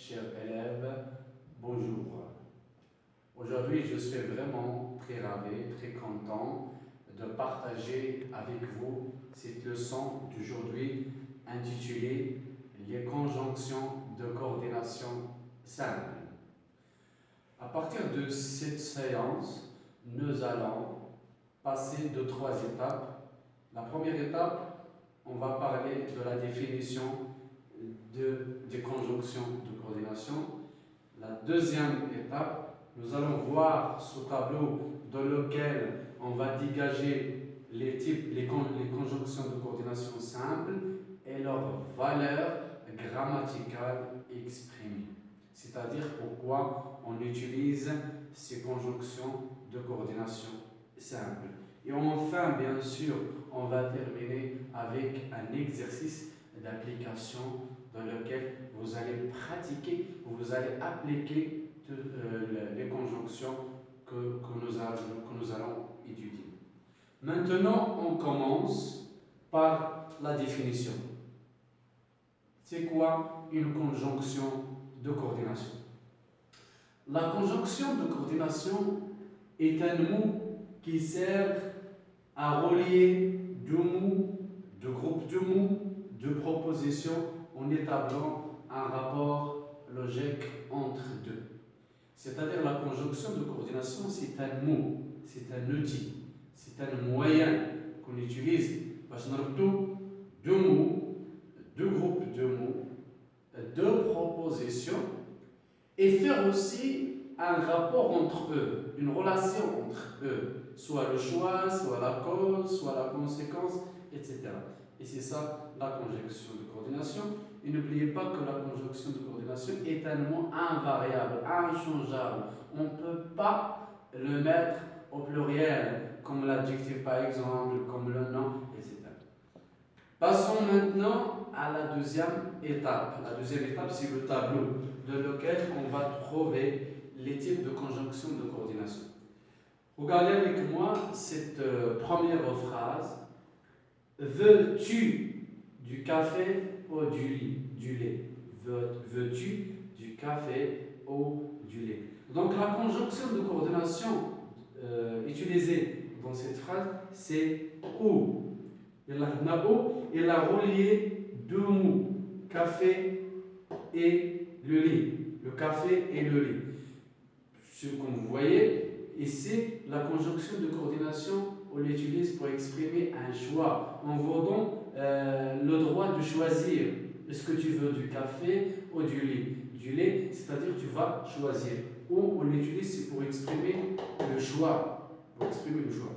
chers élèves, bonjour. Aujourd'hui, je suis vraiment très ravi, très content de partager avec vous cette leçon d'aujourd'hui intitulée Les conjonctions de coordination simples. À partir de cette séance, nous allons passer de 3 étapes. La première étape, on va parler de la définition des conjonctions de coordination. La deuxième étape, nous allons voir ce tableau dans lequel on va dégager les conjonctions de coordination simples et leurs valeurs grammaticales exprimées. C'est-à-dire pourquoi on utilise ces conjonctions de coordination simples. Et enfin, bien sûr, on va terminer avec un exercice d'application dans lequel vous allez pratiquer, vous allez appliquer les conjonctions que nous allons étudier. Maintenant, on commence par la définition. C'est quoi une conjonction de coordination? La conjonction de coordination est un mot qui sert à relier deux mots, deux groupes de mots, deux propositions en établant un rapport logique entre deux. C'est-à-dire la conjonction de coordination, c'est un mot, c'est un outil, c'est un moyen qu'on utilise pour deux mots, deux groupes de mots, deux propositions et faire aussi un rapport entre eux, une relation entre eux, soit le choix, soit la cause, soit la conséquence, etc. Et c'est ça la conjonction de coordination. Et n'oubliez pas que la conjonction de coordination est un mot invariable, inchangeable. On ne peut pas le mettre au pluriel, comme l'adjectif par exemple, comme le nom, etc. Passons maintenant à la deuxième étape. La deuxième étape, c'est le tableau dans lequel on va trouver les types de conjonction de coordination. Regardez avec moi cette première phrase. Veux-tu du café ou du lait? Veux-tu du café ou du lait? Donc la conjonction de coordination utilisée dans cette phrase, c'est ou. Il a relié deux mots, café et le lait. Le café et le lait. Ce que vous voyez ici, la conjonction de coordination, on l'utilise pour exprimer un choix. On vous donne le droit de choisir. Est-ce que tu veux du café ou du lait? Du lait, c'est-à-dire tu vas choisir. Ou on l'utilise pour exprimer le choix. Pour exprimer le choix.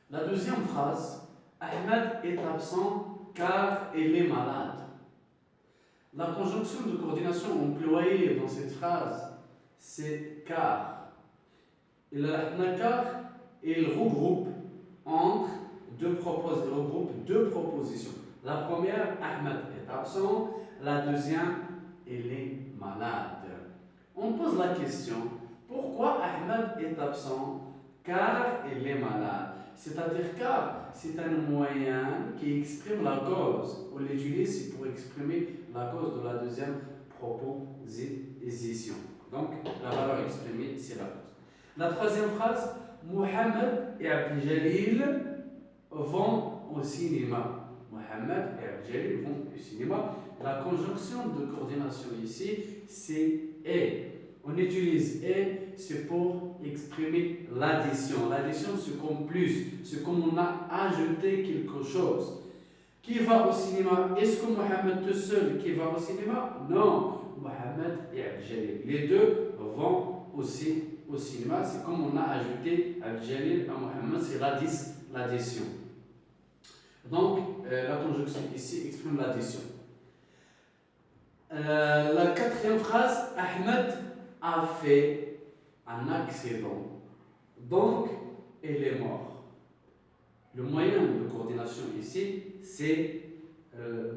La deuxième phrase, Ahmed est absent car il est malade. La conjonction de coordination employée dans cette phrase, c'est car. Il regroupe entre deux propositions. La première, Ahmed est absent. La deuxième, il est malade. On pose la question, pourquoi Ahmed est absent? Car il est malade. C'est-à-dire car c'est un moyen qui exprime la cause. On l'utilise pour exprimer la cause de la deuxième proposition. Donc, la valeur exprimée, c'est la cause. La troisième phrase, Mohamed et Abdeljalil vont au cinéma. Mohamed et Abdeljalil vont au cinéma. La conjonction de coordination ici, c'est et. On utilise et, c'est pour exprimer l'addition. L'addition, c'est comme plus, c'est comme on a ajouté quelque chose. Qui va au cinéma? Est-ce que Mohamed tout seul qui va au cinéma? Non, Mohamed et Abdeljalil. Les deux vont aussi au cinéma. C'est comme on a ajouté Abdeljalil à Mohamed, c'est l'addition. Donc, la conjonction ici exprime l'addition. La quatrième phrase, Ahmed a fait un accident, donc il est mort. Le moyen de coordination ici, c'est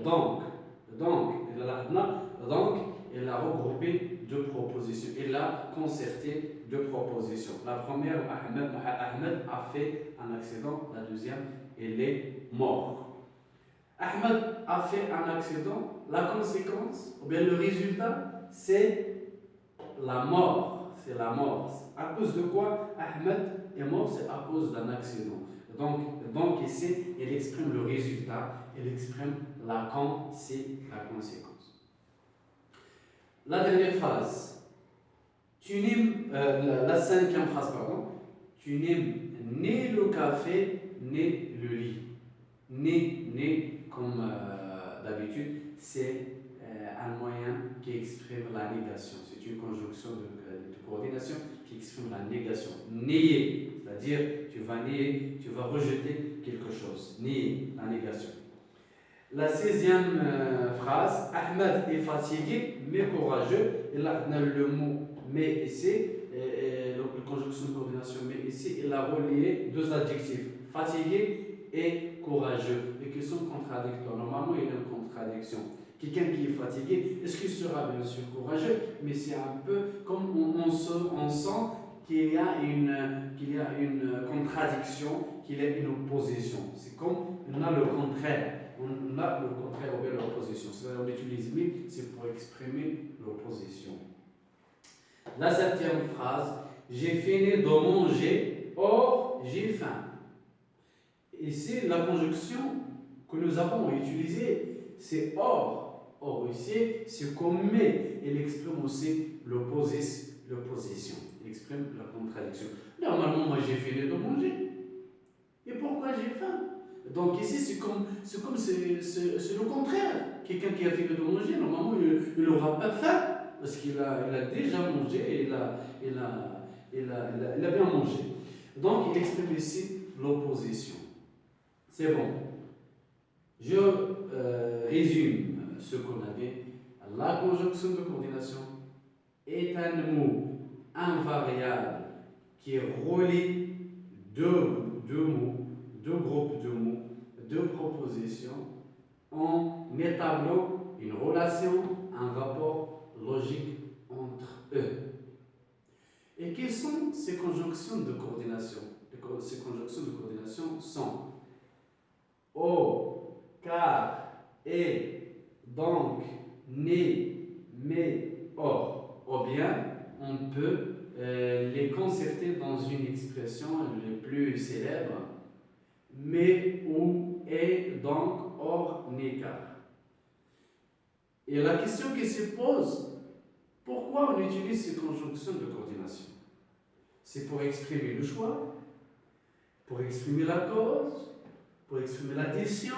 donc. Il a regroupé deux propositions. Il a concerté deux propositions. La première, Ahmed a fait un accident. La deuxième, il est mort. Ahmed a fait un accident. La conséquence, ou bien le résultat, c'est la mort. C'est la mort. À cause de quoi Ahmed est mort? C'est à cause d'un accident. Donc ici, il exprime le résultat, il exprime la conséquence. La dernière phrase. La cinquième phrase, pardon. Tu n'aimes ni le café, ni le lit. Ni, comme d'habitude, c'est un moyen qui exprime la négation. C'est une conjonction de coordination qui exprime la négation. Nier, c'est-à-dire tu vas nier, tu vas rejeter quelque chose. Nier, la négation. La 16e phrase, Ahmed est fatigué mais courageux. Et là, on a le mot mais ici, la conjonction de coordination mais ici, il a relié deux adjectifs, fatigué et courageux, et qui sont contradictoires. Normalement, il y a une contradiction. Quelqu'un qui est fatigué, est-ce qu'il sera bien sûr courageux? Mais c'est un peu comme on sent qu'il y a une contradiction, qu'il y a une opposition. C'est comme on a le contraire. On a le contraire ou bien l'opposition. C'est-à-dire on utilise mais, c'est pour exprimer l'opposition. La 7e phrase, j'ai fini de manger, or j'ai faim. Ici, la conjonction que nous avons utilisée, c'est or. Or ici, c'est comme mais. Elle exprime aussi l'opposition. Elle exprime la contradiction. Normalement, moi j'ai fini de manger. Et pourquoi j'ai faim? Donc ici, c'est le contraire. Quelqu'un qui a fini de manger, normalement, il n'aura pas faim. Parce qu'il a déjà mangé et il a bien mangé. Donc, il exprime ici l'opposition. C'est bon. Je résume ce qu'on avait. La conjonction de coordination est un mot invariable qui relie deux mots, deux groupes de mots, deux propositions en établant une relation, un rapport logique entre eux. Et quelles sont ces conjonctions de coordination? Ces conjonctions de coordination sont au, car, et, donc, ni, mais, or. Ou bien, on peut les concerter dans une expression les plus célèbre, mais, ou, et, donc, or, ni, car. Et la question qui se pose, pourquoi on utilise ces conjonctions de coordination? C'est pour exprimer le choix, pour exprimer la cause, pour exprimer l'addition,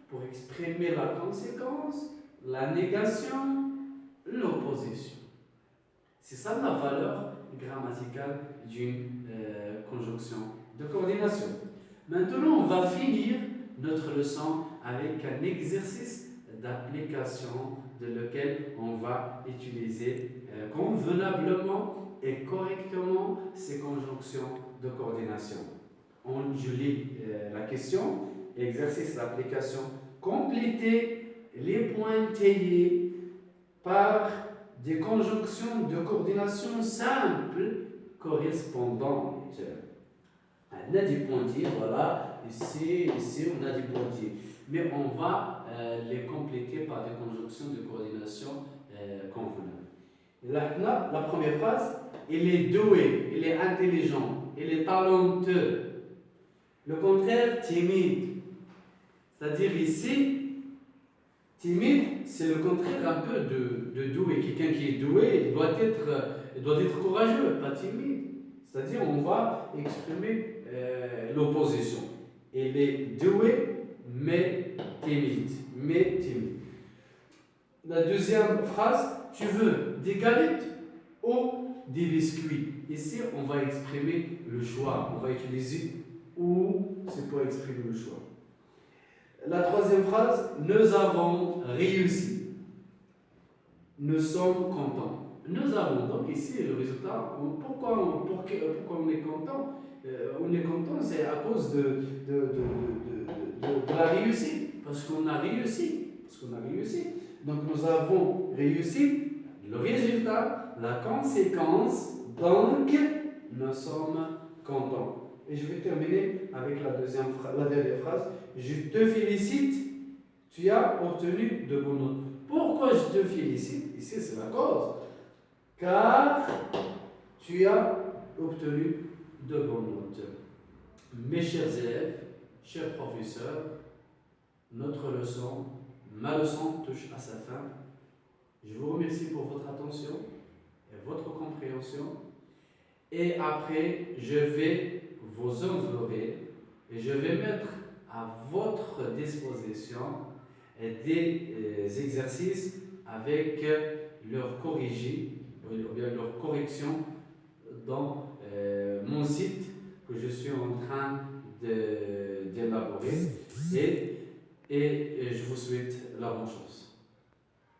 pour exprimer la conséquence, la négation, l'opposition. C'est ça la valeur grammaticale d'une conjonction de coordination. Maintenant, on va finir notre leçon avec un exercice d'application de lequel on va utiliser convenablement et correctement ces conjonctions de coordination. Je lis la question, exercice d'application, complétez les points taillés par des conjonctions de coordination simples correspondantes. On a des pointillés, voilà, ici on a des pointillés. Mais on va les compléter par des conjonctions de coordination convenables. Là, la première phrase, il est doué, il est intelligent, il est talentueux. Le contraire, timide. C'est-à-dire ici, timide, c'est le contraire un peu de doué. Quelqu'un qui est doué, il doit être courageux, pas timide. C'est-à-dire, on va exprimer l'opposition. Il est doué, mais timide. La deuxième phrase, tu veux des galettes ou des biscuits? Ici, on va exprimer le choix. On va utiliser ou, c'est pour exprimer le choix. La troisième phrase, nous avons réussi. Nous sommes contents. Nous avons, donc ici, le résultat, pourquoi on est content? On est content, c'est à cause de la réussite. Parce qu'on a réussi. Donc nous avons réussi. Le résultat, la conséquence, donc nous sommes contents. Et je vais terminer avec la dernière phrase. Je te félicite Tu as obtenu de bonnes notes. Pourquoi je te félicite? Ici, c'est la cause. Car tu as obtenu de bonnes notes. Mes chers élèves, chers professeurs, ma leçon touche à sa fin. Je vous remercie pour votre attention et votre compréhension. Et après, je vais vous envelopper et je vais mettre à votre disposition des exercices avec leur leur correction dans mon site que je suis en train d'élaborer et je vous souhaite la bonne chance.